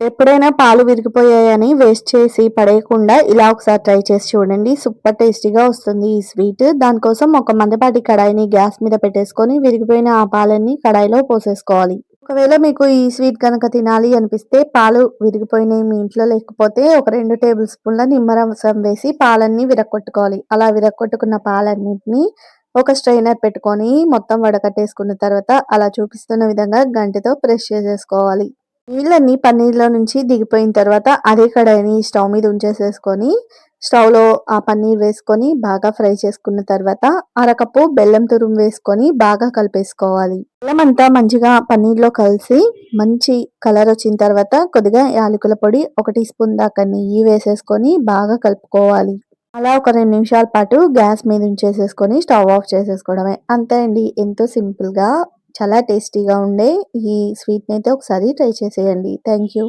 ఎప్పుడైనా పాలు విరిగిపోయాయని వేస్ట్ చేసి పడేయకుండా ఇలా ఒకసారి ట్రై చేసి చూడండి. సూపర్ టేస్టీగా వస్తుంది ఈ స్వీట్. దానికోసం ఒక మందపాటి కడాయిని గ్యాస్ మీద పెట్టేసుకొని విరిగిపోయిన ఆ పాలన్నీ కడాయిలో పోసేసుకోవాలి. ఒకవేళ మీకు ఈ స్వీట్ గనక తినాలి అనిపిస్తే పాలు విరిగిపోయినయి మీ ఇంట్లో లేకపోతే ఒక 2 టేబుల్ స్పూన్ల నిమ్మరసం వేసి పాలన్నీ విరగ్గొట్టుకోవాలి. అలా విరగ్గొట్టుకున్న పాలన్నిటిని ఒక స్ట్రెయినర్ పెట్టుకొని మొత్తం వడకట్టేసుకున్న తర్వాత అలా చూపిస్తున్న విధంగా గంటెతో ప్రెస్ చేసేసుకోవాలి. నీళ్ళన్నీ పన్నీర్‌లో నుంచి దిగిపోయిన తర్వాత అదే కడాయిని స్టవ్ మీద ఉంచేసేసుకొని, స్టవ్‌లో ఆ పన్నీర్ వేసుకొని బాగా ఫ్రై చేసుకున్న తర్వాత అరకప్పు బెల్లం తురుము వేసుకొని బాగా కలిపేసుకోవాలి. బెల్లమంతా మంచిగా పన్నీర్‌లో కలిసి మంచి కలరొచ్చిన తర్వాత కొద్దిగా యాలకుల పొడి, 1 టీ స్పూన్ దాకా నెయ్యి వేసేసుకొని బాగా కలుపుకోవాలి. అలా ఒక 2 నిమిషాల పాటు గ్యాస్ మీద ఉంచేసేసుకొని స్టవ్ ఆఫ్ చేసేసుకోవడమే. అంతే అండి. ఎంతో సింపుల్‌గా చాలా టేస్టీగా ఉండే ఈ స్వీట్‌నైతే ఒకసారి ట్రై చేసేయండి. Thank you.